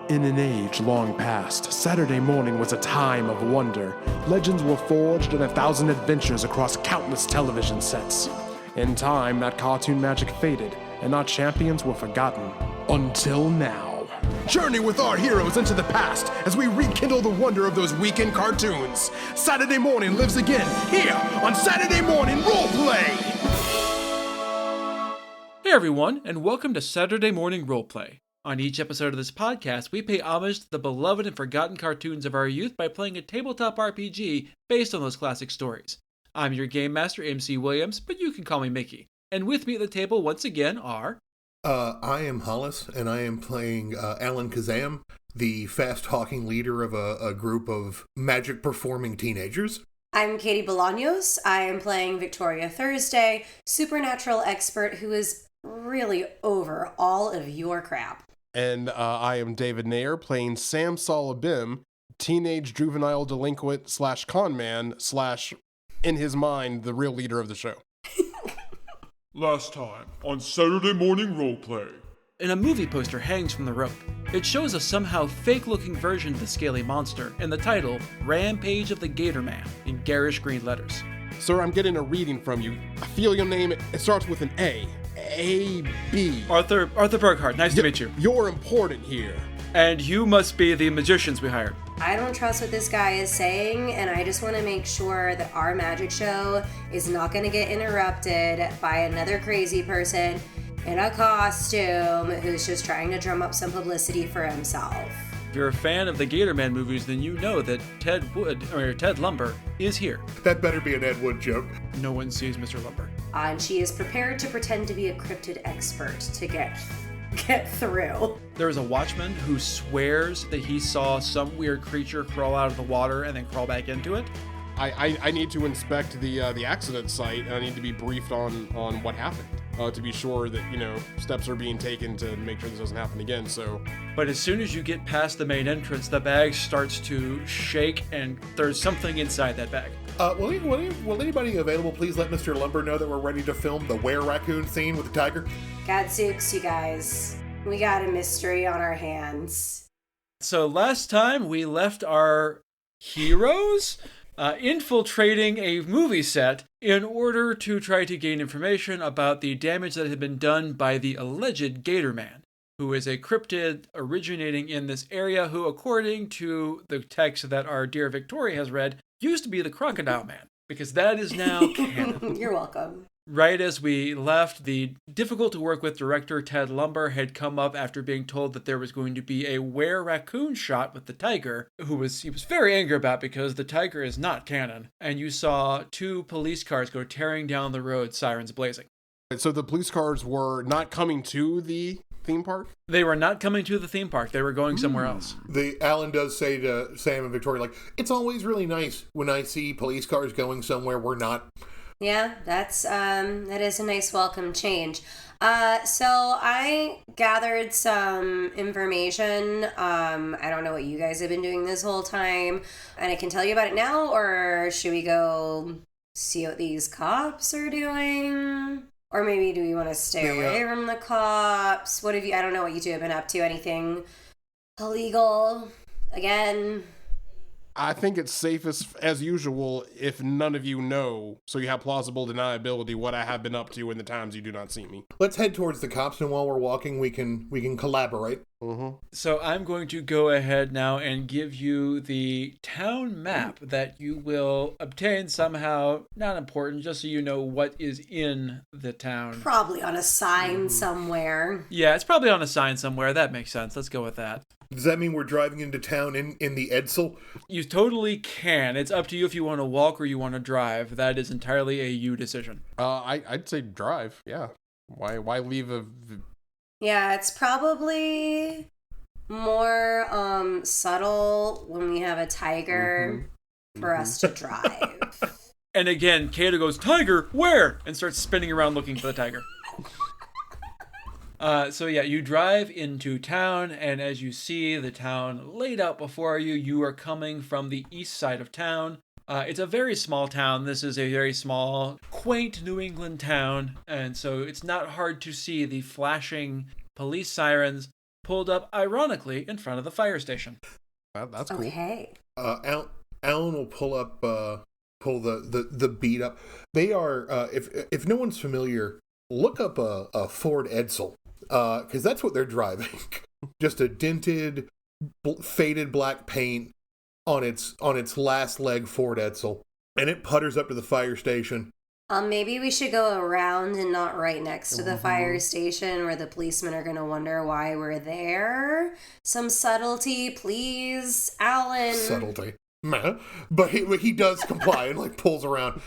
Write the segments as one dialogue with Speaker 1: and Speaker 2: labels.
Speaker 1: In an age long past, Saturday morning was a time of wonder. Legends were forged and 1,000 adventures across countless television sets. In time, that cartoon magic faded, and our champions were forgotten. Until now. Journey with our heroes into the past as we rekindle the wonder of those weekend cartoons. Saturday morning lives again here on Saturday Morning Roleplay!
Speaker 2: Hey everyone, and welcome to Saturday Morning Roleplay. On each episode of this podcast, we pay homage to the beloved and forgotten cartoons of our youth by playing a tabletop RPG based on those classic stories. I'm your Game Master, MC Williams, but you can call me Mickey. And with me at the table once again are...
Speaker 3: I am Hollis, and I am playing Alan Kazaam, the fast-talking leader of a group of magic-performing teenagers.
Speaker 4: I'm Katie Bolaños. I am playing Victoria Thursday, supernatural expert who is really over all of your crap.
Speaker 1: And I am David Nair, playing Sam Salabim, teenage juvenile delinquent / con man / in his mind, the real leader of the show.
Speaker 5: Last time on Saturday Morning Roleplay.
Speaker 2: And a movie poster hangs from the rope. It shows a somehow fake-looking version of the scaly monster, and the title, Rampage of the Gator Man, in garish green letters.
Speaker 1: Sir, I'm getting a reading from you. I feel your name, it starts with an A. A-B.
Speaker 2: Arthur Burkhart, nice to meet you.
Speaker 1: You're important here.
Speaker 2: And you must be the magicians we hired.
Speaker 4: I don't trust what this guy is saying, and I just want to make sure that our magic show is not going to get interrupted by another crazy person in a costume who's just trying to drum up some publicity for himself.
Speaker 2: If you're a fan of the Gator Man movies, then you know that Ted Lumber is here.
Speaker 3: That better be an Ed Wood joke.
Speaker 2: No one sees Mr. Lumber.
Speaker 4: And she is prepared to pretend to be a cryptid expert to get through.
Speaker 2: There is a watchman who swears that he saw some weird creature crawl out of the water and then crawl back into it.
Speaker 1: I need to inspect the accident site, and I need to be briefed on what happened to be sure that, steps are being taken to make sure this doesn't happen again, so...
Speaker 2: But as soon as you get past the main entrance, the bag starts to shake, and there's something inside that bag.
Speaker 3: Will anybody available please let Mr. Lumber know that we're ready to film the were-raccoon scene with the tiger?
Speaker 4: Gadzooks, you guys. We got a mystery on our hands.
Speaker 2: So last time we left our heroes infiltrating a movie set in order to try to gain information about the damage that had been done by the alleged Gator Man, who is a cryptid originating in this area who, according to the text that our dear Victoria has read, used to be the Crocodile Man, because that is now canon.
Speaker 4: You're welcome.
Speaker 2: Right as we left, the difficult-to-work-with director Ted Lumber had come up after being told that there was going to be a were-raccoon shot with the tiger, he was very angry about because the tiger is not canon, and you saw 2 police cars go tearing down the road, sirens blazing.
Speaker 1: So the police cars were not coming to the theme park?
Speaker 2: They were not coming to the theme park. They were going somewhere else.
Speaker 3: Alan does say to Sam and Victoria, it's always really nice when I see police cars going somewhere we're not.
Speaker 4: Yeah, that is a nice welcome change. So I gathered some information. I don't know what you guys have been doing this whole time, and I can tell you about it now, or should we go see what these cops are doing? Or maybe do you want to stay away from the cops? I don't know what you two have been up to. Anything illegal? Again?
Speaker 1: I think it's safest, as usual, if none of you know, so you have plausible deniability what I have been up to in the times you do not see me.
Speaker 3: Let's head towards the cops, and while we're walking, we can collaborate.
Speaker 1: Mm-hmm.
Speaker 2: So I'm going to go ahead now and give you the town map that you will obtain somehow, not important, just so you know what is in the town.
Speaker 4: Probably on a sign somewhere.
Speaker 2: Yeah, it's probably on a sign somewhere. That makes sense. Let's go with that.
Speaker 3: Does that mean we're driving into town in the Edsel?
Speaker 2: You totally can. It's up to you if you want to walk or you want to drive. That is entirely a you decision.
Speaker 1: I'd say drive, yeah. Why leave a...
Speaker 4: Yeah, it's probably more subtle when we have a tiger for us to drive.
Speaker 2: And again, Cato goes, "Tiger, where?" and starts spinning around looking for the tiger. So yeah, you drive into town, and as you see the town laid out before you, you are coming from the east side of town. It's a very small town. This is a very small, quaint New England town, and so it's not hard to see the flashing police sirens, pulled up ironically in front of the fire station.
Speaker 1: That's cool.
Speaker 4: Okay.
Speaker 3: Alan will pull the beat up. They are, if no one's familiar, look up a Ford Edsel, because that's what they're driving. Just a dented, faded black paint on its last leg Ford Edsel, and it putters up to the fire station.
Speaker 4: Maybe we should go around and not right next to the fire station where the policemen are going to wonder why we're there. Some subtlety, please, Alan.
Speaker 3: Subtlety. But he does comply and like pulls around.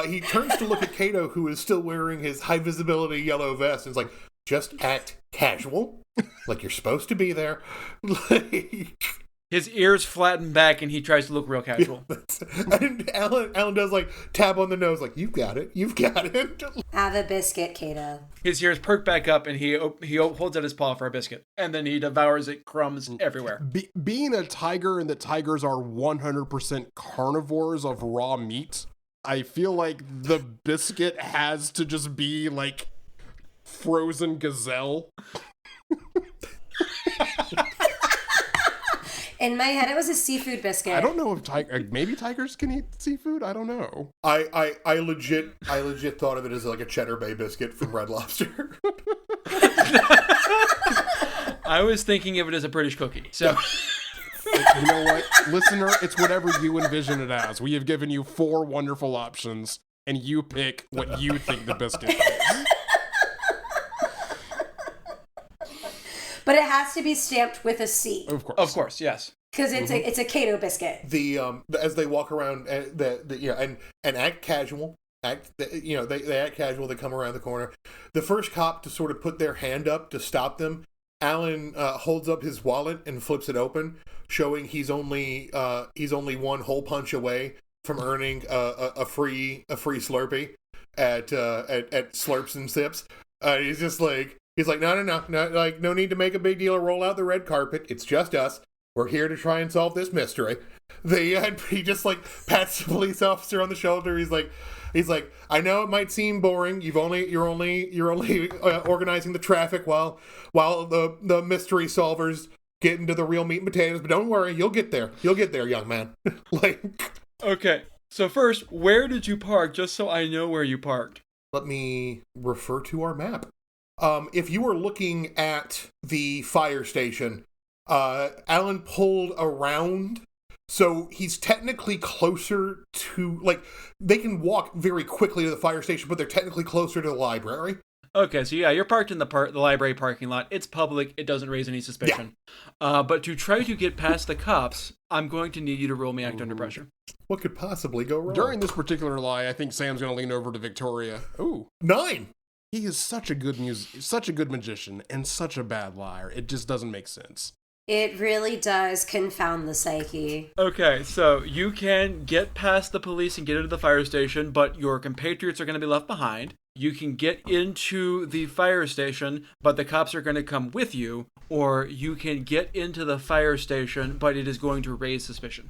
Speaker 3: He turns to look at Cato, who is still wearing his high visibility yellow vest, and is like, just act casual, like you're supposed to be there.
Speaker 2: His ears flatten back and he tries to look real casual.
Speaker 3: And Alan does like tap on the nose, like, you've got it.
Speaker 4: Have a biscuit, Cato.
Speaker 2: His ears perk back up and he holds out his paw for a biscuit. And then he devours it, crumbs everywhere.
Speaker 1: Being a tiger and that tigers are 100% carnivores of raw meat, I feel like the biscuit has to just be like frozen gazelle.
Speaker 4: In my head, it was a seafood biscuit.
Speaker 1: I don't know if maybe tigers can eat seafood. I don't know.
Speaker 3: I legit thought of it as like a Cheddar Bay biscuit from Red Lobster.
Speaker 2: I was thinking of it as a British cookie. So,
Speaker 1: you know what, listener? It's whatever you envision it as. We have given you 4 wonderful options, and you pick what you think the biscuit is.
Speaker 4: But it has to be stamped with a C.
Speaker 1: Of course,
Speaker 2: yes.
Speaker 4: Because it's a Cato biscuit.
Speaker 3: As they walk around and act casual. They act casual. They come around the corner. The first cop to sort of put their hand up to stop them, Alan holds up his wallet and flips it open, showing he's only 1 hole punch away from earning a free Slurpee at Slurps and Sips. He's like, no, like, no need to make a big deal or roll out the red carpet. It's just us. We're here to try and solve this mystery. He just like pats the police officer on the shoulder. He's like, I know it might seem boring. You're only organizing the traffic while the mystery solvers get into the real meat and potatoes. But don't worry, you'll get there. You'll get there, young man.
Speaker 2: Okay. So first, where did you park? Just so I know where you parked.
Speaker 3: Let me refer to our map. If you were looking at the fire station, Alan pulled around, so he's technically closer to, like, they can walk very quickly to the fire station, but they're technically closer to the library.
Speaker 2: Okay, so yeah, you're parked in the library parking lot. It's public. It doesn't raise any suspicion. Yeah. But to try to get past the cops, I'm going to need you to roll me act under pressure.
Speaker 3: What could possibly go wrong?
Speaker 1: During this particular lie, I think Sam's going to lean over to Victoria. Ooh.
Speaker 3: 9!
Speaker 1: He is such a good magician, and such a bad liar. It just doesn't make sense.
Speaker 4: It really does confound the psyche.
Speaker 2: Okay, so you can get past the police and get into the fire station, but your compatriots are going to be left behind. You can get into the fire station, but the cops are going to come with you, or you can get into the fire station, but it is going to raise suspicion.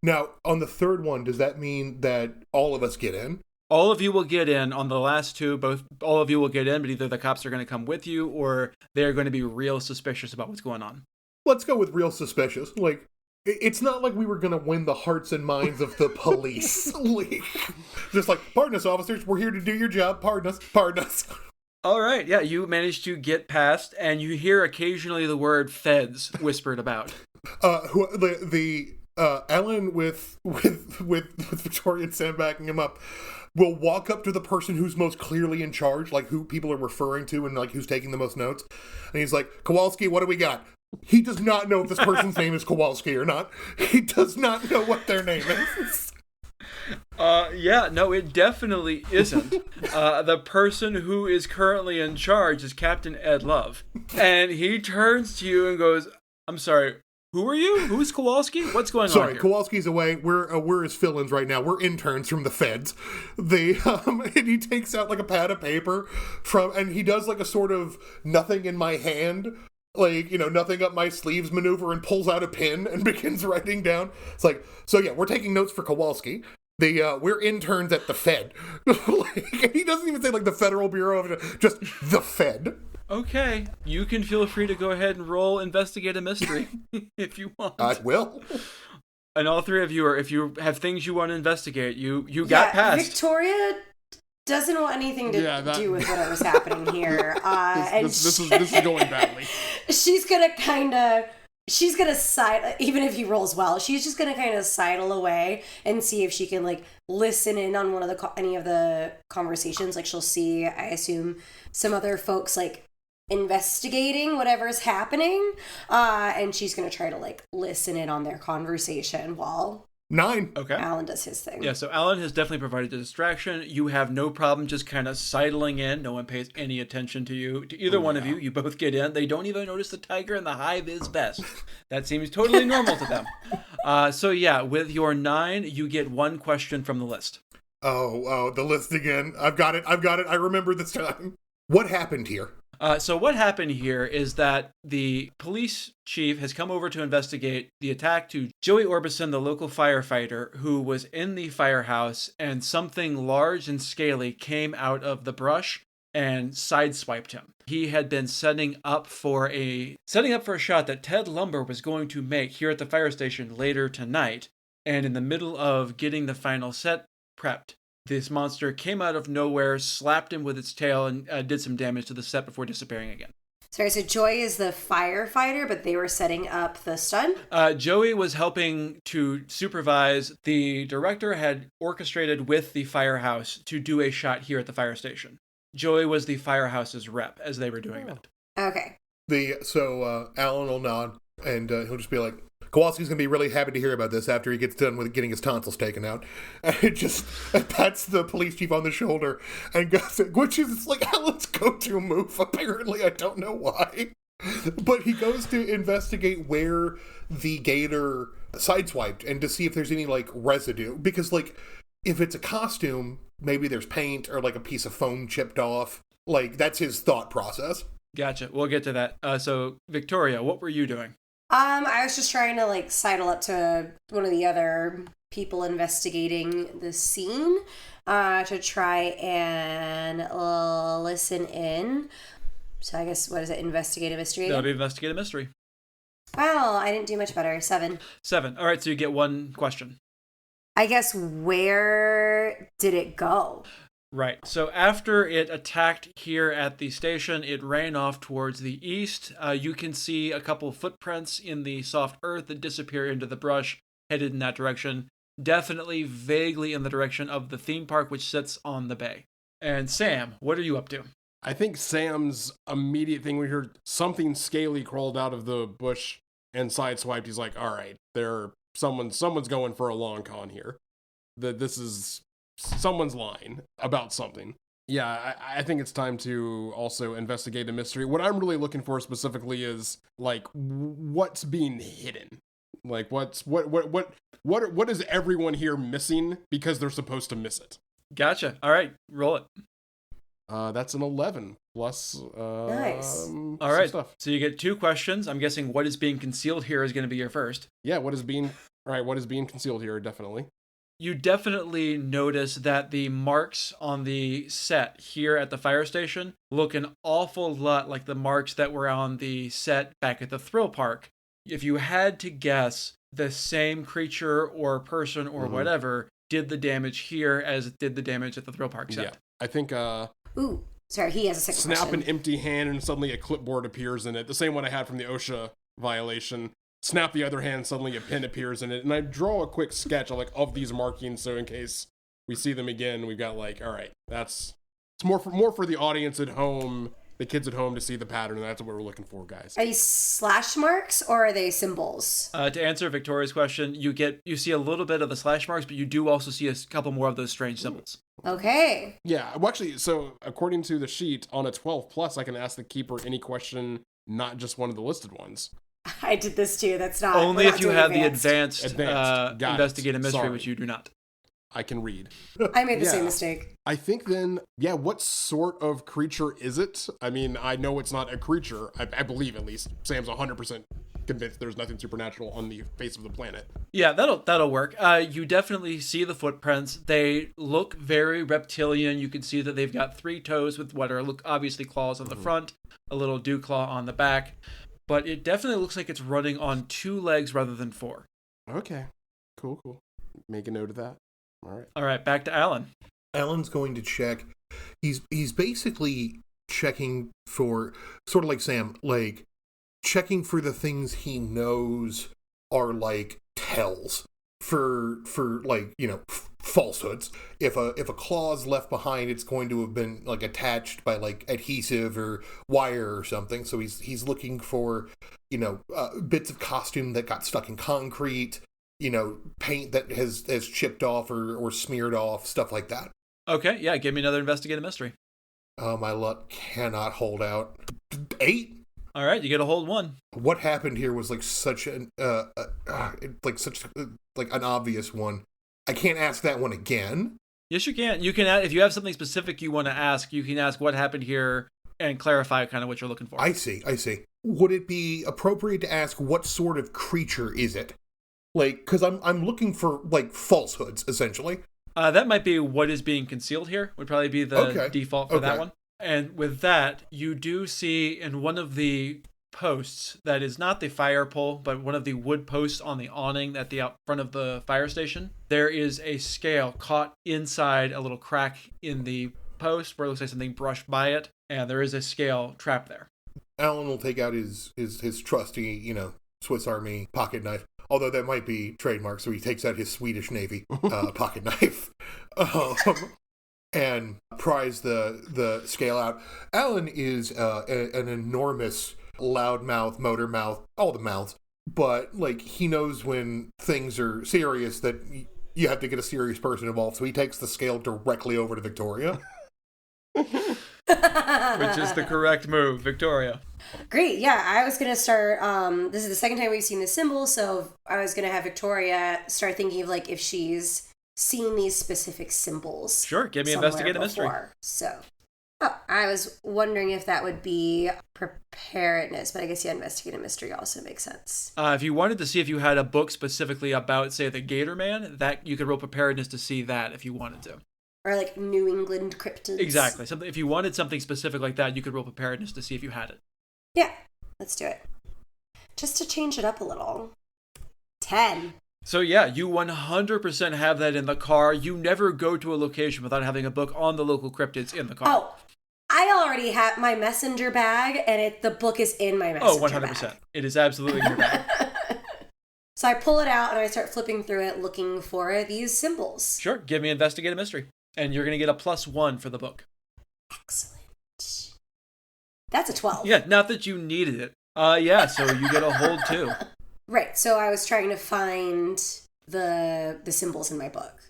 Speaker 3: Now, on the third one, does that mean that all of us get in?
Speaker 2: All of you will get in on the last two. All of you will get in, but either the cops are going to come with you or they're going to be real suspicious about what's going on.
Speaker 3: Let's go with real suspicious. Like, it's not like we were going to win the hearts and minds of the police. Just like, pardon us, officers. We're here to do your job. Pardon us. All
Speaker 2: right. Yeah, you managed to get past, and you hear occasionally the word feds whispered about.
Speaker 3: Alan with Victoria and Sam backing him up will walk up to the person who's most clearly in charge, like who people are referring to and like who's taking the most notes. And he's like, Kowalski, what do we got? He does not know if this person's name is Kowalski or not. He does not know what their name is.
Speaker 2: No, it definitely isn't. The person who is currently in charge is Captain Ed Love. And he turns to you and goes, I'm sorry, who are you? Who's Kowalski? What's going on here?
Speaker 3: Sorry, Kowalski's away. We're his fill-ins right now. We're interns from the feds. And he takes out like a pad of paper and he does like a sort of nothing in my hand, like, nothing up my sleeves maneuver, and pulls out a pen and begins writing down. It's like, so yeah, we're taking notes for Kowalski. We're interns at the Fed. And he doesn't even say like the Federal Bureau of, just the Fed.
Speaker 2: Okay, you can feel free to go ahead and roll investigate a mystery if you want.
Speaker 3: I will.
Speaker 2: And all three of you if you have things you want to investigate, you got past.
Speaker 4: Victoria doesn't want anything to do with whatever's happening here.
Speaker 1: This is going badly.
Speaker 4: She's gonna sidle, even if he rolls well, she's just gonna kind of sidle away and see if she can like listen in on any of the conversations. Like she'll see, I assume, some other folks like investigating whatever's happening, and she's gonna try to like listen in on their conversation while
Speaker 3: 9.
Speaker 2: Okay.
Speaker 4: Alan does his thing.
Speaker 2: Yeah, so Alan has definitely provided a distraction. You have no problem just kind of sidling in. No one pays any attention to you. To either one of you. You both get in. They don't even notice the tiger in the hive is best. That seems totally normal to them. So yeah, with your 9, you get 1 question from the list.
Speaker 3: Oh, the list again. I've got it. I remember this time. What happened here?
Speaker 2: So what happened here is that the police chief has come over to investigate the attack to Joey Orbison, the local firefighter, who was in the firehouse, and something large and scaly came out of the brush and sideswiped him. He had been setting up for a shot that Ted Lumber was going to make here at the fire station later tonight, and in the middle of getting the final set prepped, this monster came out of nowhere, slapped him with its tail, and did some damage to the set before disappearing again.
Speaker 4: Sorry, so Joy is the firefighter, but they were setting up the stunt?
Speaker 2: Joey was helping to supervise. The director had orchestrated with the firehouse to do a shot here at the fire station. Joey was the firehouse's rep as they were doing that.
Speaker 4: Okay.
Speaker 3: So Alan will nod, and he'll just be like, Kowalski's going to be really happy to hear about this after he gets done with getting his tonsils taken out. And it just pats the police chief on the shoulder and goes, which is like Alan's go-to move, apparently. I don't know why. But he goes to investigate where the gator sideswiped and to see if there's any, like, residue. Because, like, if it's a costume, maybe there's paint or, like, a piece of foam chipped off. Like, that's his thought process.
Speaker 2: Gotcha. We'll get to that. So, Victoria, what were you doing?
Speaker 4: I was just trying to like sidle up to one of the other people investigating the scene to try and listen in. So I guess, what is it, investigate a mystery?
Speaker 2: That'll be investigate a mystery.
Speaker 4: Well, I didn't do much better. 7.
Speaker 2: 7. All right, so you get 1 question.
Speaker 4: I guess, where did it go?
Speaker 2: Right. So after it attacked here at the station, it ran off towards the east. You can see a couple footprints in the soft earth that disappear into the brush, headed in that direction. Definitely vaguely in the direction of the theme park, which sits on the bay. And Sam, what are you up to?
Speaker 1: I think Sam's immediate thing, we heard something scaly crawled out of the bush and sideswiped. He's like, all right, someone's going for a long con here. This is someone's lying about something. Yeah, I think it's time to also investigate a mystery. What I'm really looking for specifically is like what's being hidden. Like what is everyone here missing because they're supposed to miss it?
Speaker 2: Gotcha. All right, roll it.
Speaker 1: That's an 11 plus
Speaker 4: Nice.
Speaker 2: All right.
Speaker 1: stuff.
Speaker 2: So you get 2 questions. I'm guessing what is being concealed here is going to be your first.
Speaker 1: Yeah, what is being concealed here, definitely.
Speaker 2: You definitely notice that the marks on the set here at the fire station look an awful lot like the marks that were on the set back at the thrill park. If you had to guess, the same creature or person or whatever did the damage here as it did the damage at the thrill park set.
Speaker 1: Yeah, I think
Speaker 4: Ooh, sorry, he has a second
Speaker 1: snap
Speaker 4: question.
Speaker 1: an empty hand and suddenly a clipboard appears in it. The same one I had from the OSHA violation. Snap the other hand, suddenly a pen appears in it. And I draw a quick sketch of these markings, so in case we see them again, we've got like, all right, it's more for the audience at home, the kids at home to see the pattern, and that's what we're looking for, guys.
Speaker 4: Are these slash marks or are they symbols?
Speaker 2: To answer Victoria's question, you see a little bit of the slash marks, but you do also see a couple more of those strange symbols.
Speaker 4: Okay.
Speaker 1: Yeah, well, actually, so according to the sheet, on a 12 plus, I can ask the keeper any question, not just one of the listed ones.
Speaker 4: I did this too. That's not
Speaker 2: Only
Speaker 4: we're
Speaker 2: if
Speaker 4: not
Speaker 2: you
Speaker 4: doing
Speaker 2: have
Speaker 4: advanced.
Speaker 2: the advanced investigate a mystery,
Speaker 1: Sorry.
Speaker 2: which you do not.
Speaker 1: I can read.
Speaker 4: I made the
Speaker 1: Yeah.
Speaker 4: same mistake.
Speaker 1: I think then, yeah, what sort of creature is it? I mean, I know it's not a creature. I believe, at least. Sam's 100% convinced there's nothing supernatural on the face of the planet.
Speaker 2: Yeah, that'll work. You definitely see the footprints. They look very reptilian. You can see that they've got 3 toes with what look obviously claws on the front, a little dew claw on the back, but it definitely looks like it's running on 2 legs rather than 4.
Speaker 1: Okay, cool. Make a note of that.
Speaker 2: All right, back to Alan.
Speaker 3: Alan's going to check. He's basically checking for, sort of like Sam, like checking for the things he knows are like tells for like, you know, falsehoods. If a claw's left behind, it's going to have been like attached by like adhesive or wire or something. So he's looking for, you know, bits of costume that got stuck in concrete, you know, paint that has chipped off or smeared off, stuff like that.
Speaker 2: Okay, yeah, give me another investigative mystery.
Speaker 3: Oh, my luck cannot hold out. 8?
Speaker 2: All right, you get a hold 1.
Speaker 3: What happened here was like such an an obvious one. I can't ask that one again.
Speaker 2: Yes, you can. You can, if you have something specific you want to ask, you can ask what happened here and clarify kind of what you're looking for.
Speaker 3: I see. Would it be appropriate to ask what sort of creature is it? Like, because I'm looking for like falsehoods essentially.
Speaker 2: That might be what is being concealed here. Would probably be the default for that one. And with that, you do see in one of the posts that is not the fire pole, but one of the wood posts on the awning at the out front of the fire station, there is a scale caught inside a little crack in the post where it looks like something brushed by it, and there is a scale trapped there.
Speaker 3: Alan will take out his trusty, you know, Swiss Army pocket knife. Although that might be trademark, so he takes out his Swedish Navy pocket knife and pries the scale out. Alan is an enormous loudmouth, motor mouth, all the mouths, but like he knows when things are serious that you have to get a serious person involved, so he takes the scale directly over to Victoria.
Speaker 2: Which is the correct move, Victoria.
Speaker 4: Great, yeah, I was going to start, this is the second time we've seen this symbol, so I was going to have Victoria start thinking of, like, if she's seen these specific symbols.
Speaker 2: Sure, give me investigate a mystery.
Speaker 4: So, I was wondering if that would be preparedness, but I guess, yeah, investigate a mystery also makes sense.
Speaker 2: If you wanted to see if you had a book specifically about, say, the Gator Man, that you could roll preparedness to see that if you wanted to.
Speaker 4: Or like New England cryptids.
Speaker 2: Exactly. Something. If you wanted something specific like that, you could roll preparedness to see if you had it.
Speaker 4: Yeah, let's do it. Just to change it up a little. 10.
Speaker 2: So yeah, you 100% have that in the car. You never go to a location without having a book on the local cryptids in the car.
Speaker 4: Oh, I already have my messenger bag, and the book is in my messenger bag.
Speaker 2: 100%. It is absolutely in your bag.
Speaker 4: So I pull it out, and I start flipping through it, looking for these symbols.
Speaker 2: Sure, give me investigate a mystery. And you're going to get a +1 for the book.
Speaker 4: Excellent. That's a 12.
Speaker 2: Yeah, not that you needed it. Yeah, so you get a hold 2.
Speaker 4: Right, so I was trying to find the symbols in my book.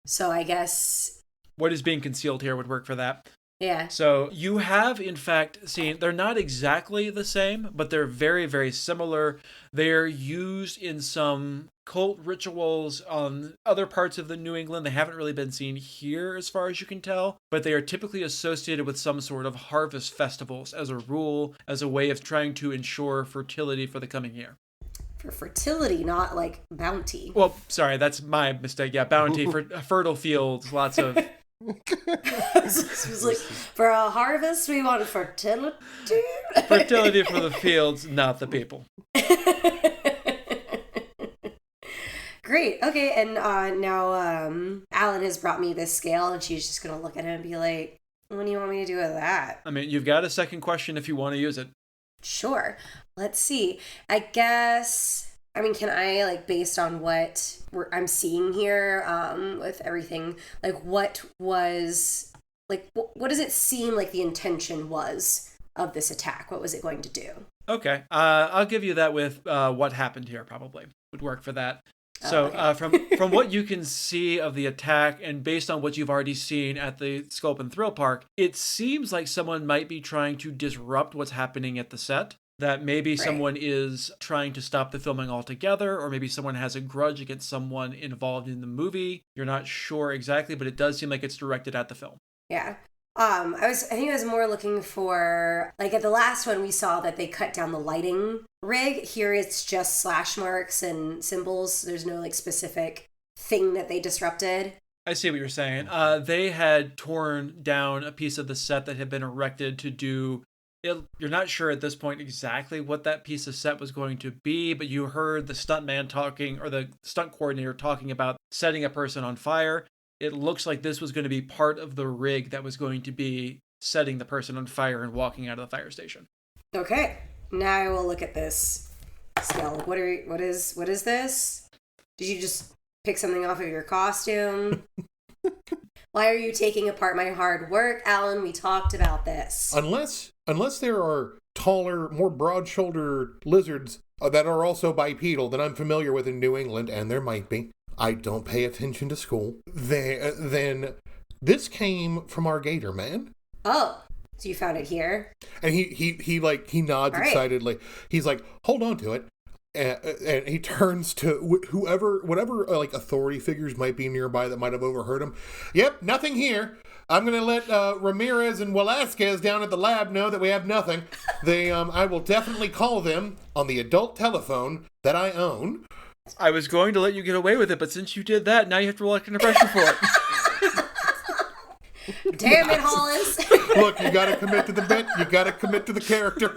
Speaker 4: So I guess...
Speaker 2: What is being concealed here would work for that.
Speaker 4: Yeah.
Speaker 2: So you have, in fact, seen, they're not exactly the same, but they're very, very similar. They're used in some cult rituals on other parts of the New England. They haven't really been seen here as far as you can tell, but they are typically associated with some sort of harvest festivals as a rule, as a way of trying to ensure fertility for the coming year.
Speaker 4: For fertility, not like bounty.
Speaker 2: Well, sorry, that's my mistake. Yeah, bounty for fertile fields, lots of...
Speaker 4: It was like, for a harvest, we want fertility.
Speaker 2: Fertility for the fields, not the people.
Speaker 4: Great. Okay, and now Alan has brought me this scale, and she's just gonna look at it and be like, "What do you want me to do with that?"
Speaker 2: I mean, you've got a second question if you want to use it.
Speaker 4: Sure. Let's see. I guess. I mean, can I, like, based on what I'm seeing here, with everything, like, what was, like, what does it seem like the intention was of this attack? What was it going to do?
Speaker 2: Okay. I'll give you that with what happened here, probably. Would work for that. So
Speaker 4: okay.
Speaker 2: from what you can see of the attack, and based on what you've already seen at the Sculp and Thrill Park, it seems like someone might be trying to disrupt what's happening at the set. That maybe someone is trying to stop the filming altogether, or maybe someone has a grudge against someone involved in the movie. You're not sure exactly, but it does seem like it's directed at the film.
Speaker 4: Yeah. I think I was more looking for, like, at the last one we saw that they cut down the lighting rig. Here it's just slash marks and symbols. There's no like specific thing that they disrupted.
Speaker 2: I see what you're saying. They had torn down a piece of the set that had been erected to do it. You're not sure at this point exactly what that piece of set was going to be, but you heard the stuntman talking, or the stunt coordinator talking about setting a person on fire. It looks like this was going to be part of the rig that was going to be setting the person on fire and walking out of the fire station.
Speaker 4: Okay, now I will look at this spell. What is this? Did you just pick something off of your costume? Why are you taking apart my hard work, Alan? We talked about this.
Speaker 3: Unless there are taller, more broad-shouldered lizards that are also bipedal that I'm familiar with in New England, and there might be. I don't pay attention to school. Then this came from our gator man.
Speaker 4: Oh, so you found it here?
Speaker 3: And he nods excitedly. He's like, hold on to it. And he turns to whatever like authority figures might be nearby that might have overheard him. Yep, nothing here. I'm going to let Ramirez and Velasquez down at the lab know that we have nothing. I will definitely call them on the adult telephone that I own.
Speaker 2: I was going to let you get away with it, but since you did that, now you have to roll under pressure for it.
Speaker 4: Damn it, Hollis.
Speaker 3: Look, you got to commit to the bit. You got to commit to the character.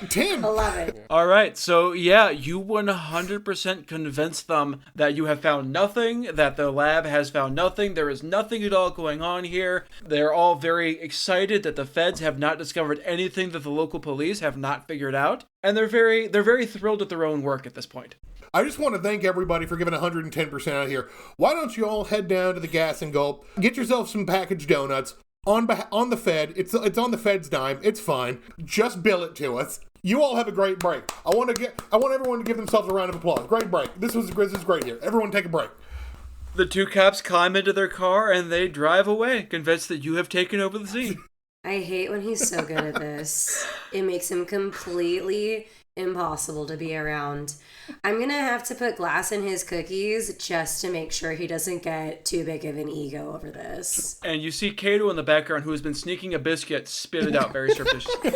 Speaker 3: 10.
Speaker 4: 11.
Speaker 2: All right, so yeah, you 100% convinced them that you have found nothing, that the lab has found nothing, there is nothing at all going on here. They're all very excited that the feds have not discovered anything that the local police have not figured out, and they're very thrilled at their own work at this point.
Speaker 3: I just want to thank everybody for giving 110% out here. Why don't you all head down to the Gas and Gulp, get yourself some packaged donuts, on the Fed. It's on the Fed's dime. It's fine. Just bill it to us. You all have a great break. I want everyone to give themselves a round of applause. Great break. This is great here. Everyone take a break.
Speaker 2: The two cops climb into their car and they drive away, convinced that you have taken over the scene.
Speaker 4: I hate when he's so good at this. It makes him completely impossible to be around. I'm gonna have to put glass in his cookies just to make sure he doesn't get too big of an ego over this.
Speaker 2: And you see Cato in the background, who has been sneaking a biscuit, spit it out very surreptitiously.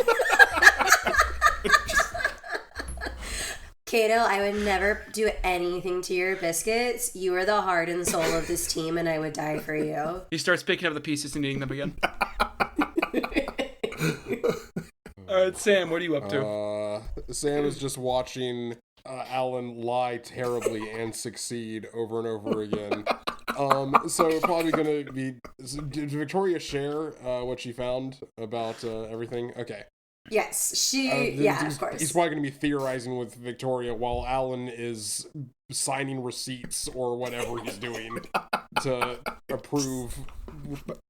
Speaker 4: Cato, I would never do anything to your biscuits. You are the heart and soul of this team, and I would die for you.
Speaker 2: He starts picking up the pieces and eating them again. All right, Sam, what are you up to?
Speaker 6: Sam is just watching Alan lie terribly and succeed over and over again. So probably going to be... Did Victoria share what she found about everything? Okay.
Speaker 4: Yes, of course.
Speaker 6: He's probably going to be theorizing with Victoria while Alan is signing receipts or whatever he's doing to approve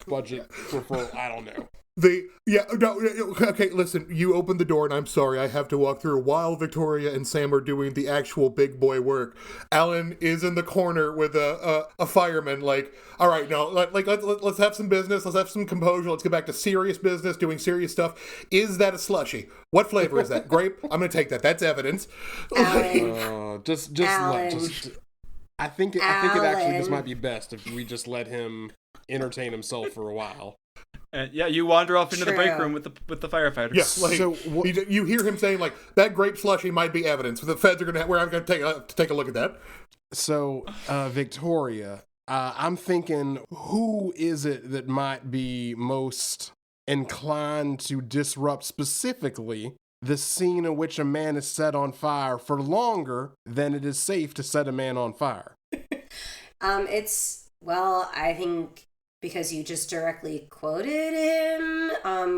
Speaker 6: budget referral. I don't know.
Speaker 3: Okay, listen, you opened the door and I'm sorry, I have to walk through while Victoria and Sam are doing the actual big boy work. Alan is in the corner with a fireman, like, all right, no, let's have some business, let's have some composure, let's get back to serious business, doing serious stuff. Is that a slushie? What flavor is that? Grape? I'm gonna take that, that's evidence.
Speaker 4: Alan.
Speaker 6: I think it actually just might be best if we just let him entertain himself for a while.
Speaker 2: And yeah, you wander off into the break room with the firefighters.
Speaker 3: Yes, you hear him saying like that grape slushy might be evidence. The feds are we're going to take a look at that.
Speaker 6: So, Victoria, I'm thinking, who is it that might be most inclined to disrupt specifically the scene in which a man is set on fire for longer than it is safe to set a man on fire?
Speaker 4: I think. Because you just directly quoted him,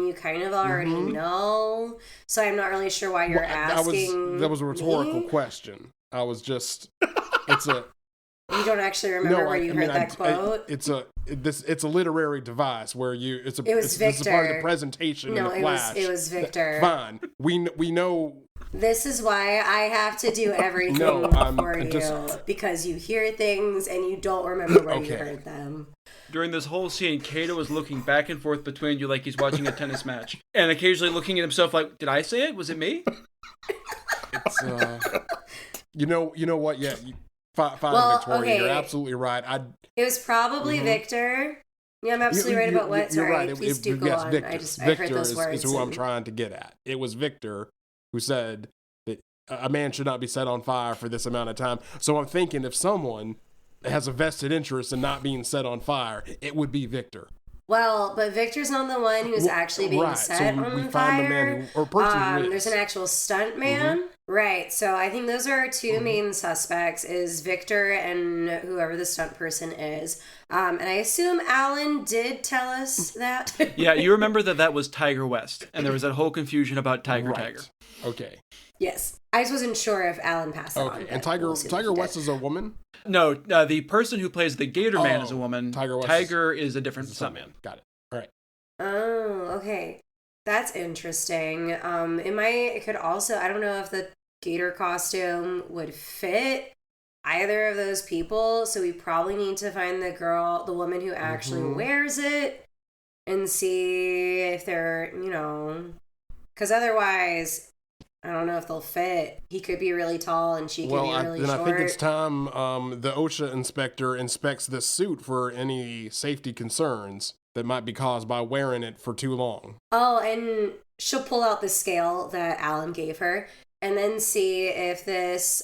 Speaker 4: you kind of already know. So I'm not really sure why you're asking.
Speaker 6: That was a rhetorical question. I was just.
Speaker 4: You don't actually remember where you heard that quote?
Speaker 6: It's a literary device where it's
Speaker 4: Victor.
Speaker 6: This is part of the presentation in the Flash.
Speaker 4: It was Victor.
Speaker 6: Fine. We know.
Speaker 4: This is why I have to do everything for you. Because you hear things and you don't remember where you heard them.
Speaker 2: During this whole scene, Cato is looking back and forth between you like he's watching a tennis match. And occasionally looking at himself like, did I say it? Was it me?
Speaker 6: It's, you know what? Yeah, fine, Victoria. Okay. You're absolutely right.
Speaker 4: It was probably Victor. Yeah, I'm absolutely right about what.
Speaker 6: You're
Speaker 4: Sorry,
Speaker 6: right.
Speaker 4: please do go
Speaker 6: yes,
Speaker 4: on.
Speaker 6: Victor.
Speaker 4: I heard those words.
Speaker 6: Is who I'm trying to get at. It was Victor who said that a man should not be set on fire for this amount of time. So I'm thinking if someone has a vested interest in not being set on fire, it would be Victor.
Speaker 4: Well, but Victor's not the one who's actually being set on
Speaker 6: we
Speaker 4: fire.
Speaker 6: Find the man or person who is.
Speaker 4: There's an actual stunt man. Right. So I think those are our two main suspects: is Victor and whoever the stunt person is. And I assume Alan did tell us that.
Speaker 2: Yeah, you remember that was Tiger West, and there was that whole confusion about Tiger.
Speaker 6: Okay.
Speaker 4: Yes. I just wasn't sure if Alan passed it on.
Speaker 6: Okay. And Tiger West is a woman?
Speaker 2: No, the person who plays the Gator Man is a woman. Tiger is a different stuntman.
Speaker 6: Got it. All right.
Speaker 4: Oh, okay. That's interesting. It could also, I don't know if the gator costume would fit either of those people, so we probably need to find the woman who actually wears it and see if they're, because otherwise, I don't know if they'll fit. He could be really tall and she could be really short.
Speaker 6: I think it's time the OSHA inspector inspects this suit for any safety concerns that might be caused by wearing it for too long.
Speaker 4: Oh, and she'll pull out the scale that Alan gave her and then see if this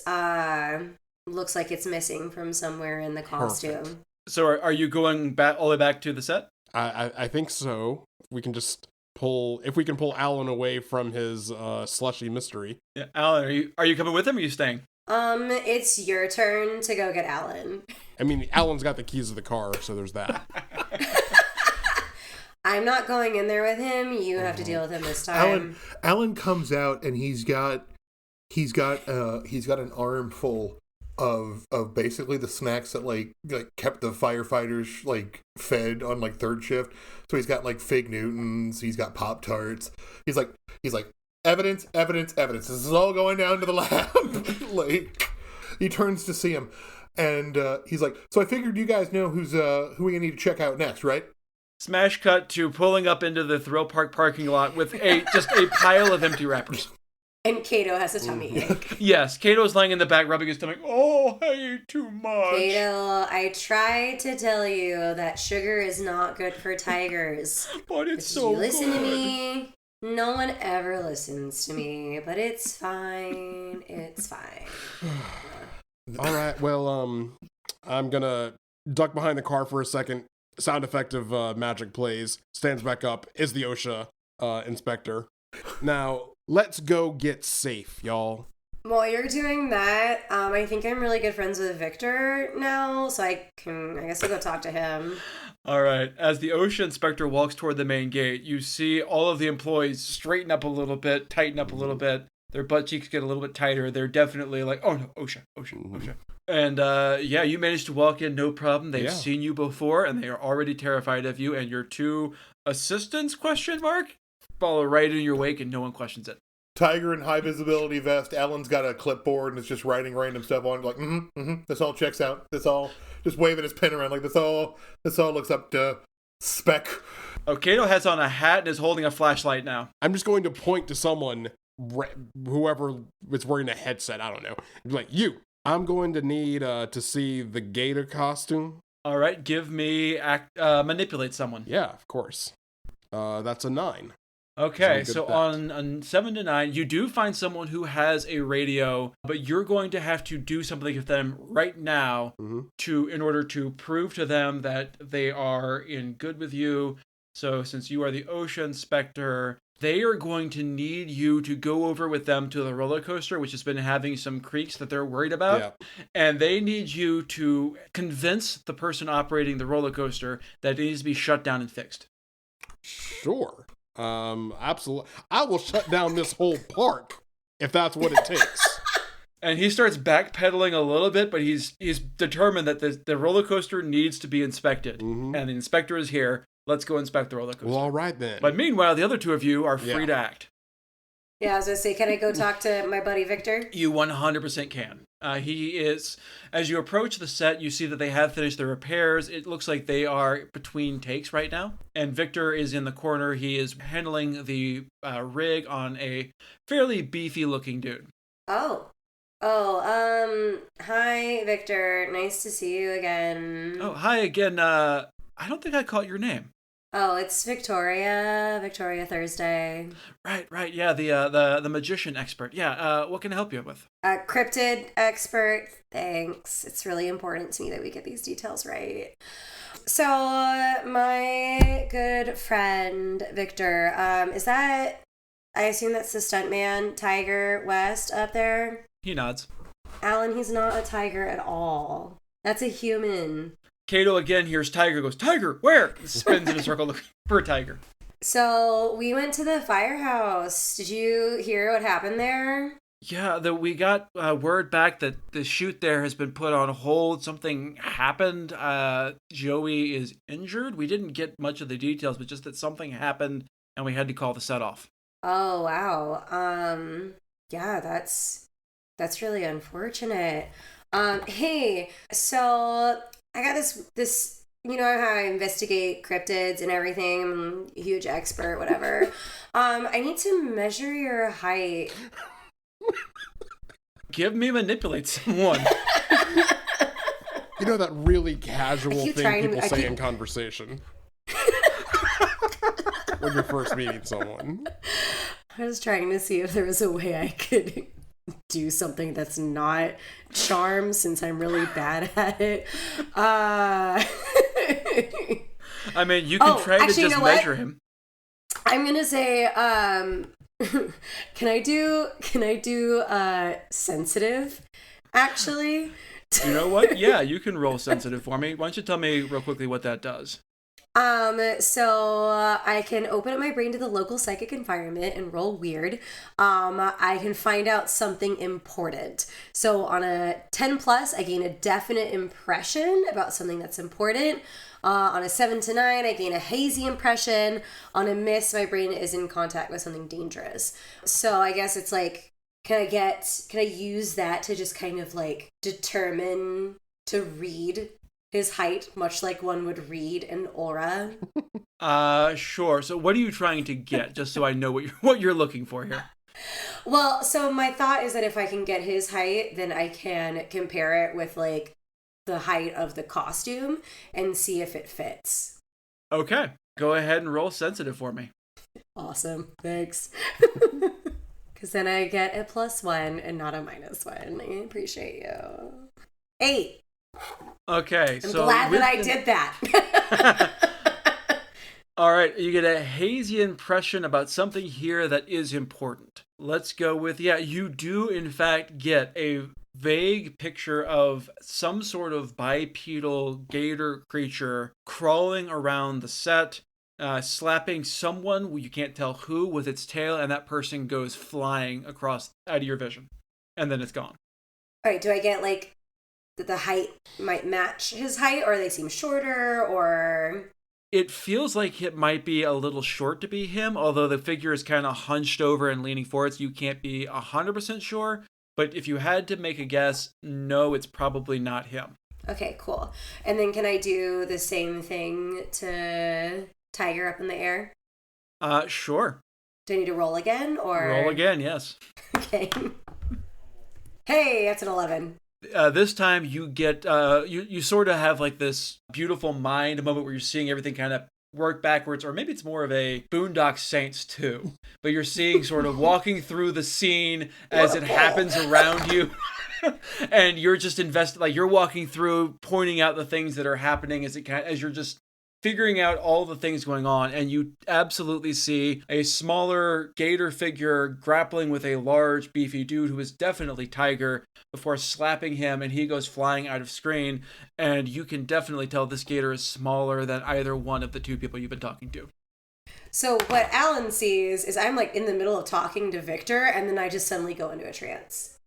Speaker 4: looks like it's missing from somewhere in the costume.
Speaker 6: Perfect.
Speaker 2: So are you going back all the way back to the set?
Speaker 6: I think so. We can just pull Alan away from his slushy mystery.
Speaker 2: Yeah, Alan, are you coming with him or are you staying?
Speaker 4: It's your turn to go get Alan.
Speaker 6: I mean, Alan's got the keys of the car, so there's that.
Speaker 4: I'm not going in there with him. You have to deal with him this time.
Speaker 3: Alan comes out and he's got an armful of basically the snacks that like kept the firefighters like fed on like third shift. So he's got like Fig Newtons, he's got Pop-Tarts. He's like evidence. This is all going down to the lab. Like he turns to see him and he's like, so I figured you guys know who we need to check out next, right?
Speaker 2: Smash cut to pulling up into the Thrill Park parking lot with just a pile of empty wrappers.
Speaker 4: And Cato has a tummy ache.
Speaker 2: Yes, Cato's lying in the back rubbing his stomach. Oh, I ate too much.
Speaker 4: Cato, I tried to tell you that sugar is not good for tigers.
Speaker 2: But it's so good.
Speaker 4: Listen to me. No one ever listens to me, but it's fine. It's fine.
Speaker 6: All right, well, I'm gonna duck behind the car for a second. Sound effect of magic plays. Stands back up. Is the OSHA inspector. Now, let's go get safe, y'all.
Speaker 4: While you're doing that, I think I'm really good friends with Victor now, so I guess I'll go talk to him.
Speaker 2: All right. As the OSHA inspector walks toward the main gate, you see all of the employees straighten up a little bit, tighten up a little bit. Their butt cheeks get a little bit tighter. They're definitely like, oh no, OSHA. And you managed to walk in no problem. They've seen you before, and they are already terrified of you. And your two assistants, ? Follow right in your wake, and no one questions it.
Speaker 3: Tiger in high visibility vest. Alan's got a clipboard and is just writing random stuff on it. Like, this all checks out. This all just waving his pen around like this all looks up to spec.
Speaker 2: Oh, Cato has on a hat and is holding a flashlight now.
Speaker 6: I'm just going to point to someone, whoever is wearing a headset. I don't know. Like you. I'm going to need to see the gator costume.
Speaker 2: All right, give me manipulate someone.
Speaker 6: Yeah, of course. That's a 9.
Speaker 2: Okay, so on 7 to 9, you do find someone who has a radio, but you're going to have to do something with them right now in order to prove to them that they are in good with you. So since you are the OSHA inspector, they are going to need you to go over with them to the roller coaster, which has been having some creaks that they're worried about. Yeah. And they need you to convince the person operating the roller coaster that it needs to be shut down and fixed.
Speaker 6: Sure. Absolutely. I will shut down this whole park if that's what it takes.
Speaker 2: And he starts backpedaling a little bit, but he's determined that the roller coaster needs to be inspected. And the inspector is here. Let's go inspect the roller coaster.
Speaker 6: Well, all right then.
Speaker 2: But meanwhile, the other two of you are free to act.
Speaker 4: Yeah, I was going to say, can I go talk to my buddy Victor?
Speaker 2: You 100% can. He is, as you approach the set, you see that they have finished their repairs. It looks like they are between takes right now. And Victor is in the corner. He is handling the rig on a fairly beefy looking dude.
Speaker 4: Hi, Victor. Nice to see you again.
Speaker 2: Oh, hi again. I don't think I caught your name.
Speaker 4: Oh, it's Victoria Thursday.
Speaker 2: Right. Yeah, the magician expert. Yeah. What can I help you with?
Speaker 4: Cryptid expert. Thanks. It's really important to me that we get these details right. So, my good friend Victor, is that? I assume that's the stuntman Tiger West up there.
Speaker 2: He nods.
Speaker 4: Alan, he's not a tiger at all. That's a human.
Speaker 2: Cato again hears Tiger, goes, Tiger, where? Spins in a circle looking for a tiger.
Speaker 4: So we went to the firehouse. Did you hear what happened there?
Speaker 2: Yeah, we got word back that the shoot there has been put on hold. Something happened. Joey is injured. We didn't get much of the details, but just that something happened and we had to call the set off.
Speaker 4: Oh, wow. Yeah, that's really unfortunate. Hey, so I got this, you know how I investigate cryptids and everything. I'm a huge expert, whatever. I need to measure your height.
Speaker 2: Give me manipulate someone.
Speaker 6: You know that really casual thing people say in conversation when you're first meeting someone.
Speaker 4: I was trying to see if there was a way I could do something that's not charm, since I'm really bad at it.
Speaker 2: I mean, you can try to just measure him.
Speaker 4: I'm gonna say, can I do sensitive? Actually,
Speaker 2: you know what? Yeah, you can roll sensitive for me. Why don't you tell me real quickly what that does?
Speaker 4: So I can open up my brain to the local psychic environment and roll weird. I can find out something important. So on a 10 plus, I gain a definite impression about something that's important. On a 7 to 9, I gain a hazy impression. On a miss, my brain is in contact with something dangerous. So I guess it's like, can I use that to just kind of like determine to read his height, much like one would read an aura?
Speaker 2: Sure. So what are you trying to get, just so I know what you're looking for here?
Speaker 4: Well, so my thought is that if I can get his height, then I can compare it with like the height of the costume and see if it fits.
Speaker 2: Okay. Go ahead and roll sensitive for me.
Speaker 4: Awesome. Thanks. Because then I get a +1 and not a -1. I appreciate you. 8.
Speaker 2: Okay,
Speaker 4: I'm glad that I did that.
Speaker 2: All right, you get a hazy impression about something here that is important. Let's go with, you do in fact get a vague picture of some sort of bipedal gator creature crawling around the set, slapping someone, you can't tell who, with its tail, and that person goes flying across out of your vision. And then it's gone.
Speaker 4: All right, do I get like that the height might match his height, or they seem shorter, or...
Speaker 2: It feels like it might be a little short to be him, although the figure is kind of hunched over and leaning forward, so you can't be 100% sure. But if you had to make a guess, no, it's probably not him.
Speaker 4: Okay, cool. And then can I do the same thing to Tiger up in the air?
Speaker 2: Sure.
Speaker 4: Do I need to roll again, or...
Speaker 2: Roll again, yes.
Speaker 4: Okay. Hey, that's an 11.
Speaker 2: This time you get, you sort of have like this beautiful mind moment where you're seeing everything kind of work backwards, or maybe it's more of a Boondock Saints 2, but you're seeing sort of walking through the scene as it happens around you. And you're just invested, like you're walking through, pointing out the things that are happening as you're just figuring out all the things going on, and you absolutely see a smaller gator figure grappling with a large, beefy dude who is definitely Tiger before slapping him, and he goes flying out of screen, and you can definitely tell this gator is smaller than either one of the two people you've been talking to.
Speaker 4: So what Alan sees is I'm like in the middle of talking to Victor, and then I just suddenly go into a trance.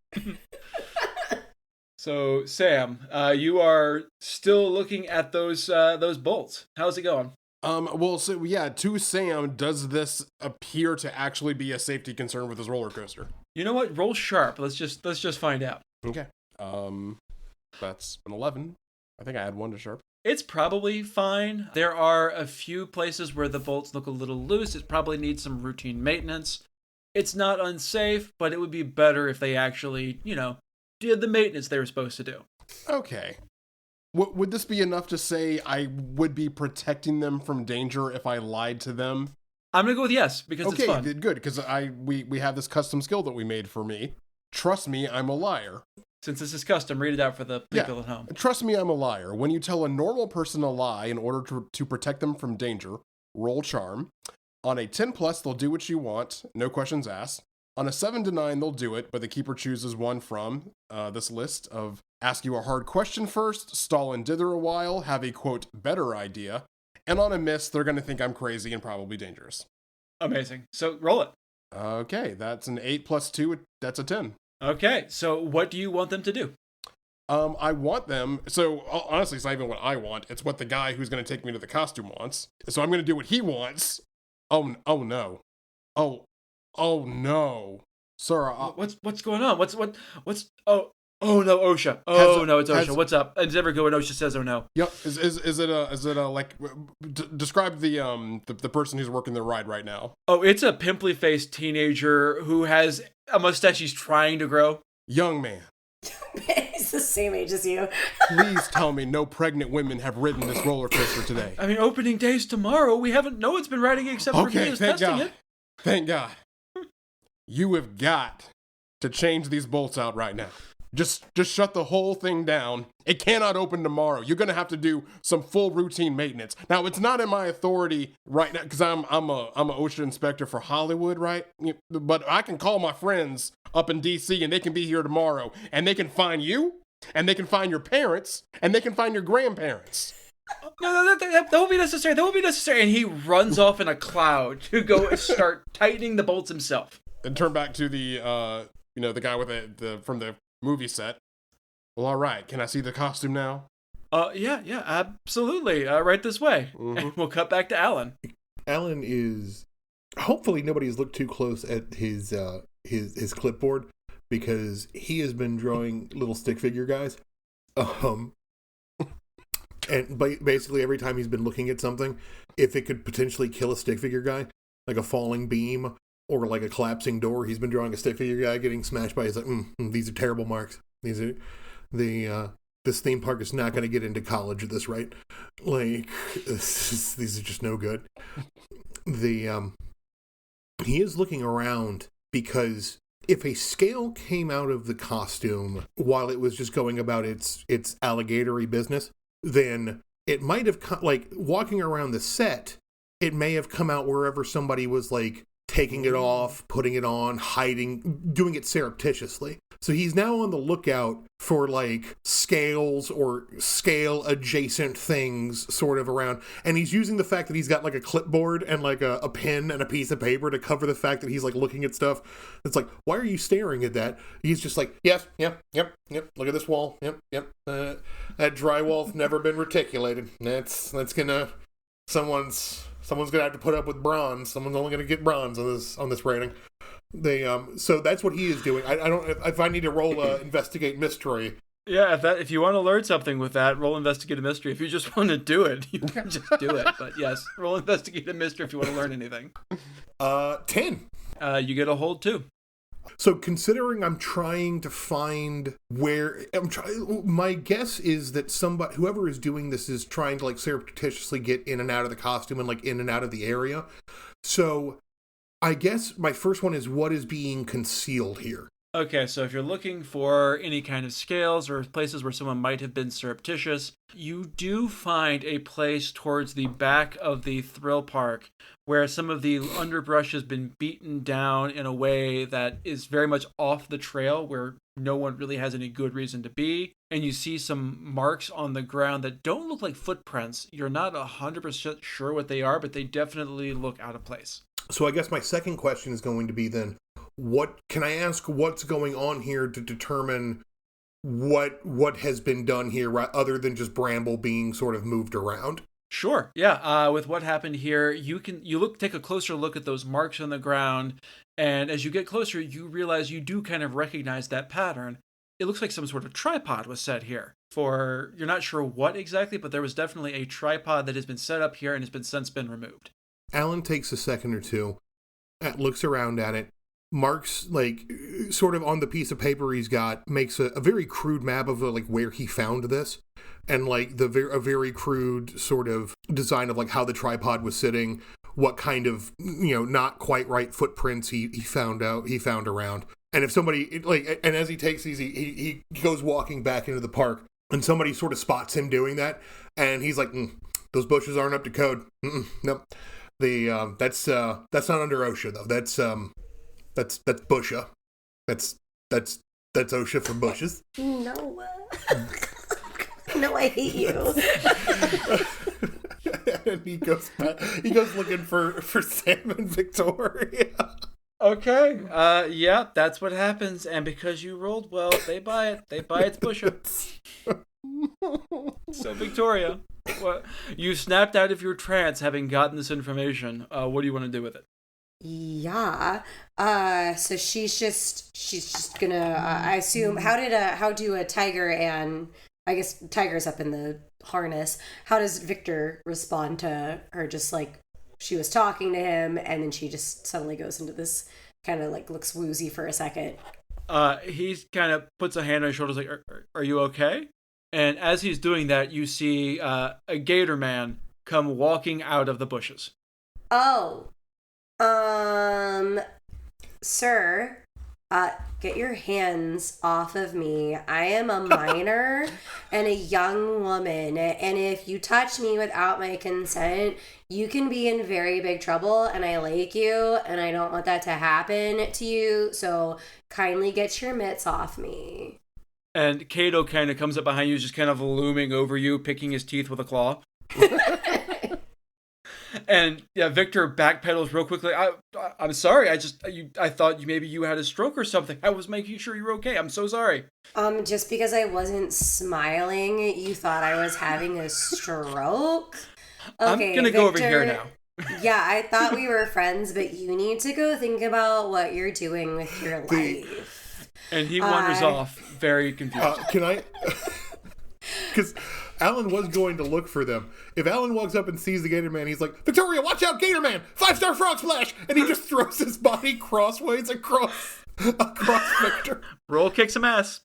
Speaker 2: So, Sam, you are still looking at those bolts. How's it going?
Speaker 6: Well, so yeah, to Sam, does this appear to actually be a safety concern with his roller coaster?
Speaker 2: You know what? Roll sharp. Let's just find out.
Speaker 6: Okay. That's an 11. I think I had 1 to sharp.
Speaker 2: It's probably fine. There are a few places where the bolts look a little loose. It probably needs some routine maintenance. It's not unsafe, but it would be better if they actually, did the maintenance they were supposed to do.
Speaker 6: Okay. would this be enough to say I would be protecting them from danger if I lied to them?
Speaker 2: I'm going to go with yes, because it's fun.
Speaker 6: Okay, good, because we have this custom skill that we made for me. Trust me, I'm a liar.
Speaker 2: Since this is custom, read it out for the people at home.
Speaker 6: Trust me, I'm a liar. When you tell a normal person a lie in order to protect them from danger, roll charm. On a 10 plus, they'll do what you want, no questions asked. On a 7 to 9, they'll do it, but the keeper chooses one from this list of ask you a hard question first, stall and dither a while, have a, quote, better idea, and on a miss, they're going to think I'm crazy and probably dangerous.
Speaker 2: Amazing. So roll it.
Speaker 6: Okay, that's an 8 plus 2, that's a 10.
Speaker 2: Okay, so what do you want them to do?
Speaker 6: I want them, so honestly, it's not even what I want, it's what the guy who's going to take me to the costume wants. So I'm going to do what he wants. Oh no. Oh no. Sir,
Speaker 2: what's going on? What's oh no, OSHA. Oh no, it's OSHA. What's up? And never go when OSHA says oh no.
Speaker 6: Yep. Is it a like describe the person who's working the ride right now?
Speaker 2: Oh, it's a pimply faced teenager who has a mustache he's trying to grow.
Speaker 6: Young man.
Speaker 4: He's the same age as you.
Speaker 6: Please tell me no pregnant women have ridden this roller coaster today.
Speaker 2: I mean, opening day's tomorrow. We haven't. No one's been riding it except for me
Speaker 6: thank
Speaker 2: testing
Speaker 6: God.
Speaker 2: it.
Speaker 6: Thank God. You have got to change these bolts out right now. Just shut the whole thing down. It cannot open tomorrow. You're gonna have to do some full routine maintenance. Now, it's not in my authority right now because I'm a OSHA inspector for Hollywood, right? But I can call my friends up in DC and they can be here tomorrow and they can find you and they can find your parents and they can find your grandparents.
Speaker 2: No, that won't be necessary. That won't be necessary. And he runs off in a cloud to go start tightening the bolts himself.
Speaker 6: And turn back to the the guy with the from the movie set. Well, all right. Can I see the costume now?
Speaker 2: Yeah, absolutely. Right this way.
Speaker 6: Mm-hmm.
Speaker 2: And we'll cut back to Alan.
Speaker 3: Alan is. Hopefully, nobody's looked too close at his clipboard because he has been drawing little stick figure guys. And basically, every time he's been looking at something, if it could potentially kill a stick figure guy, like a falling beam or like a collapsing door, he's been drawing a stick figure guy getting smashed by. He's like, these are terrible marks. These are this theme park is not going to get into college at this rate. Like these are just no good. He is looking around because if a scale came out of the costume while it was just going about its alligatory business, then it might have like walking around the set. It may have come out wherever somebody was like taking it off, putting it on, hiding, doing it surreptitiously. So he's now on the lookout for like scales or scale adjacent things sort of around. And he's using the fact that he's got like a clipboard and like a pen and a piece of paper to cover the fact that he's like looking at stuff. It's like, why are you staring at that? He's just like, yes, yep. Look at this wall. Yep. That drywall's never been reticulated. That's gonna, someone's gonna have to put up with bronze. Someone's only gonna get bronze on this rating. So that's what he is doing. I don't. If I need to roll investigate mystery.
Speaker 2: Yeah, if you want to learn something with that, roll investigate a mystery. If you just want to do it, you can just do it. But yes, roll investigate a mystery if you want to learn anything.
Speaker 3: 10.
Speaker 2: You get a hold too.
Speaker 3: So considering I'm trying to find where my guess is that whoever is doing this is trying to like surreptitiously get in and out of the costume and like in and out of the area. So I guess my first one is what is being concealed here.
Speaker 2: Okay, so if you're looking for any kind of scales or places where someone might have been surreptitious, you do find a place towards the back of the thrill park where some of the underbrush has been beaten down in a way that is very much off the trail where no one really has any good reason to be. And you see some marks on the ground that don't look like footprints. You're not 100% sure what they are, but they definitely look out of place.
Speaker 3: So I guess my second question is going to be then, what can I ask what's going on here to determine what has been done here other than just Bramble being sort of moved around?
Speaker 2: Sure. Yeah. With what happened here, take a closer look at those marks on the ground. And as you get closer, you realize you do kind of recognize that pattern. It looks like some sort of tripod was set here you're not sure what exactly, but there was definitely a tripod that has been set up here and has since been removed.
Speaker 3: Alan takes a second or two, looks around at it, marks like sort of on the piece of paper he's got, makes a very crude map of like where he found this, and like a very crude sort of design of like how the tripod was sitting, what kind of, not quite right footprints he found around. And if somebody and as he takes these, he goes walking back into the park, and somebody sort of spots him doing that, and he's like, those bushes aren't up to code. Nope. That's not under OSHA though. That's Busha. That's OSHA for bushes.
Speaker 4: No. No, I hate you.
Speaker 3: And he goes looking for Sam and Victoria.
Speaker 2: Okay. Yeah, that's what happens. And because you rolled well, they buy it. They buy its Busha. So Victoria, what, you snapped out of your trance having gotten this information. What do you want to do with it?
Speaker 4: Yeah. So she's just gonna. I assume. How do a tiger and I guess tiger's up in the harness. How does Victor respond to her? Just like she was talking to him, and then she just suddenly goes into this kind of like looks woozy for a second.
Speaker 2: He kind of puts a hand on his shoulders, like, "Are you okay?" And as he's doing that, you see a gator man come walking out of the bushes.
Speaker 4: Oh, sir, get your hands off of me. I am a minor and a young woman, and if you touch me without my consent, you can be in very big trouble, and I like you, and I don't want that to happen to you, so kindly get your mitts off me.
Speaker 2: And Cato kind of comes up behind you, just kind of looming over you, picking his teeth with a claw. And yeah, Victor backpedals real quickly. I'm sorry. I thought maybe you had a stroke or something. I was making sure you were okay. I'm so sorry.
Speaker 4: Just because I wasn't smiling, you thought I was having a stroke? Okay,
Speaker 2: I'm gonna go over here now.
Speaker 4: Yeah, I thought we were friends, but you need to go think about what you're doing with your life.
Speaker 2: And he wanders off, very confused.
Speaker 3: Can I? Because Alan was going to look for them. If Alan walks up and sees the Gator Man, he's like, Victoria, watch out, Gator Man! 5-star frog splash! And he just throws his body crossways across Victor.
Speaker 2: Roll kick some ass.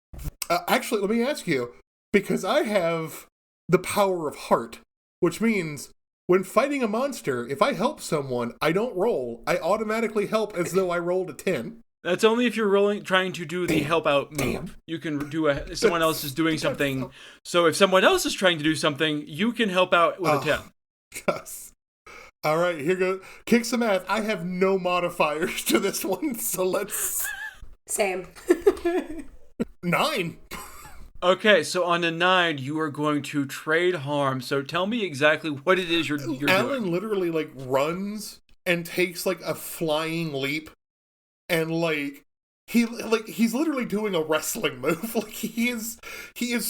Speaker 3: Actually, let me ask you, because I have the power of heart, which means when fighting a monster, if I help someone, I don't roll. I automatically help as though I rolled a 10.
Speaker 2: That's only if you're trying to do the help out move. You can do someone else is doing something. So if someone else is trying to do something, you can help out with a 10.
Speaker 3: Yes. All right, here goes. Kick some ass. I have no modifiers to this one, so let's...
Speaker 4: Same.
Speaker 3: 9.
Speaker 2: Okay, so on a 9, you are going to trade harm. So tell me exactly what it is you're doing.
Speaker 3: Alan literally runs and takes a flying leap. And he's literally doing a wrestling move. He is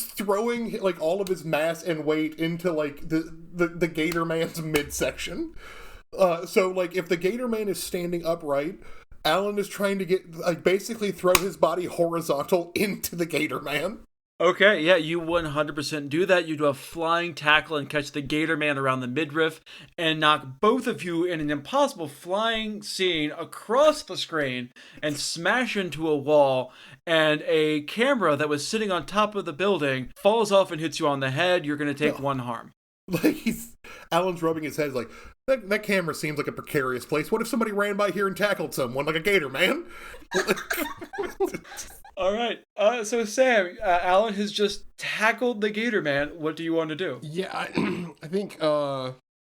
Speaker 3: throwing all of his mass and weight into the Gator Man's midsection. So if the Gator Man is standing upright, Alan is trying to get basically throw his body horizontal into the Gator Man.
Speaker 2: Okay, yeah, you 100% do that. You do a flying tackle and catch the Gator Man around the midriff and knock both of you in an impossible flying scene across the screen and smash into a wall. And a camera that was sitting on top of the building falls off and hits you on the head. You're going to take 1 harm.
Speaker 3: Alan's rubbing his head that camera seems like a precarious place. What if somebody ran by here and tackled someone like a Gator Man?
Speaker 2: All right. So Sam, Alan has just tackled the Gator Man. What do you want to do?
Speaker 6: Yeah, I think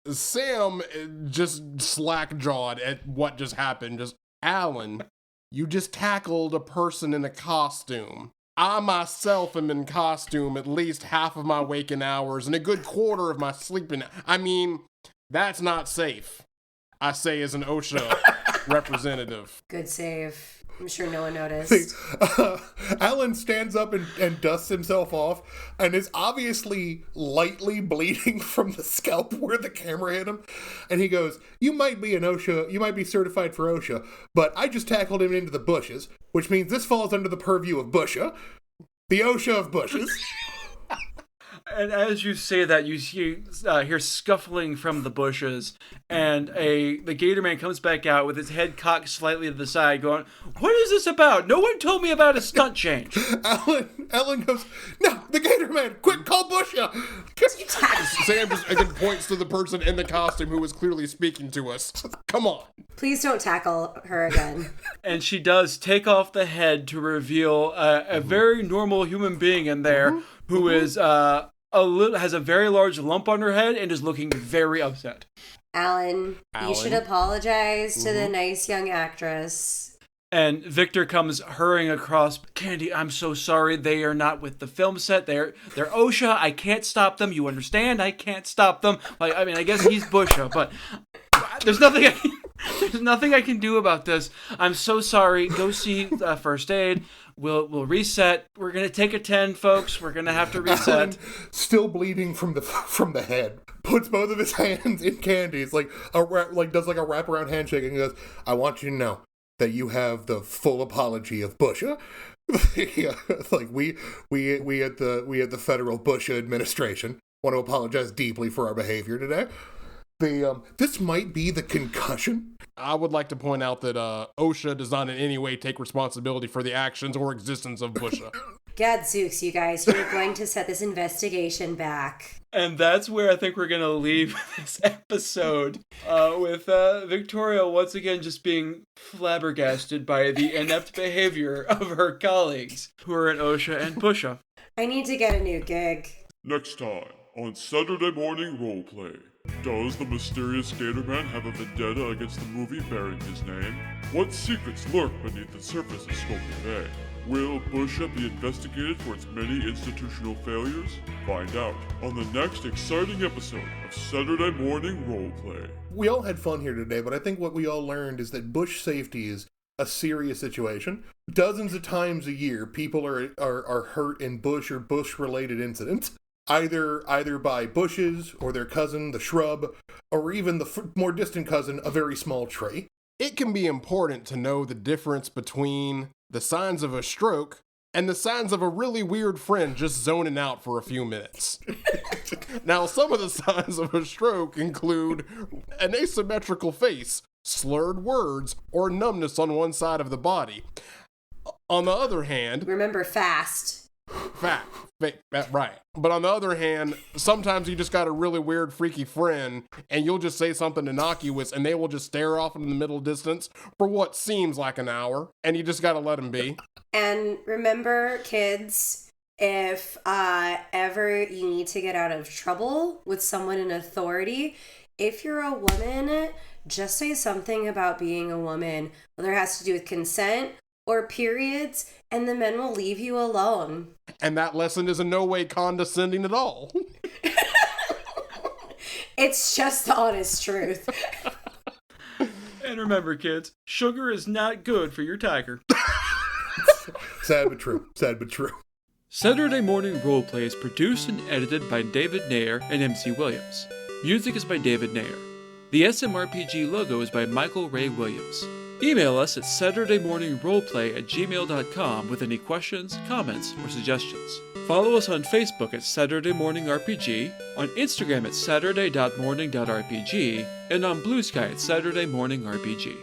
Speaker 6: Sam just slack-jawed at what just happened. Just, Alan, you just tackled a person in a costume. I myself am in costume at least half of my waking hours and a good quarter of my sleeping. I mean, that's not safe. I say as an OSHA representative.
Speaker 4: Good save. I'm sure no one noticed.
Speaker 3: Alan stands up and dusts himself off and is obviously lightly bleeding from the scalp where the camera hit him. And he goes, you might be certified for OSHA, but I just tackled him into the bushes, which means this falls under the purview of Busha, the OSHA of bushes.
Speaker 2: And as you say that, you hear scuffling from the bushes, and the Gator Man comes back out with his head cocked slightly to the side, going, "What is this about? No one told me about a stunt change."
Speaker 3: Alan goes, "No, The Gator Man! Quick, call Busha!
Speaker 6: Sam just again points to the person in the costume who was clearly speaking to us. Come on.
Speaker 4: Please don't tackle her again.
Speaker 2: And she does take off the head to reveal a very normal human being in there who is has a very large lump on her head and is looking very upset.
Speaker 4: Alan, you should apologize to the nice young actress.
Speaker 2: And Victor comes hurrying across. Candy, I'm so sorry. They are not with the film set. They're OSHA. I can't stop them. You understand? I can't stop them. Like, I mean, I guess he's Busha, but there's nothing I can do about this. I'm so sorry. Go see first aid. We'll reset. We're gonna take a 10, folks. We're gonna have to reset.
Speaker 3: Alan, still bleeding from the head, puts both of his hands in Candy's, does like a wraparound handshake and goes, "I want you to know that you have the full apology of Busha." Yeah, like we at the federal Busha administration want to apologize deeply for our behavior today. This might be the concussion.
Speaker 6: I would like to point out that OSHA does not in any way take responsibility for the actions or existence of Busha.
Speaker 4: Gadzooks, you guys, you're going to set this investigation back.
Speaker 2: And that's where I think we're going to leave this episode with Victoria once again just being flabbergasted by the inept behavior of her colleagues who are in OSHA and Busha.
Speaker 4: I need to get a new gig.
Speaker 5: Next time on Saturday Morning Roleplay. Does the mysterious Gator Man have a vendetta against the movie bearing his name? What secrets lurk beneath the surface of Scooby Bay? Will Busha be investigated for its many institutional failures? Find out on the next exciting episode of Saturday Morning Roleplay.
Speaker 3: We all had fun here today, but I think what we all learned is that bush safety is a serious situation. Dozens of times a year, people are hurt in bush or bush-related incidents. Either by bushes or their cousin, the shrub, or even the more distant cousin, a very small tree.
Speaker 6: It can be important to know the difference between the signs of a stroke and the signs of a really weird friend just zoning out for a few minutes. Now, some of the signs of a stroke include an asymmetrical face, slurred words, or numbness on one side of the body. On the other hand...
Speaker 4: Remember, fast.
Speaker 6: Right. But on the other hand, sometimes you just got a really weird, freaky friend, and you'll just say something innocuous, and they will just stare off in the middle distance for what seems like an hour, and you just got to let them be.
Speaker 4: And remember, kids, if ever you need to get out of trouble with someone in authority, if you're a woman, just say something about being a woman, whether it has to do with consent or periods, and the men will leave you alone.
Speaker 6: And that lesson is in no way condescending at all.
Speaker 4: It's just the honest truth.
Speaker 2: And remember, kids, sugar is not good for your tiger.
Speaker 3: Sad but true. Sad but true.
Speaker 2: Saturday Morning Roleplay is produced and edited by David Nair and MC Williams. Music is by David Nair. The SMRPG logo is by Michael Ray Williams. Email us at SaturdayMorningRoleplay@gmail.com with any questions, comments, or suggestions. Follow us on Facebook at Saturday Morning RPG, on Instagram at Saturday.morning.rpg, and on Blue Sky at Saturday Morning RPG.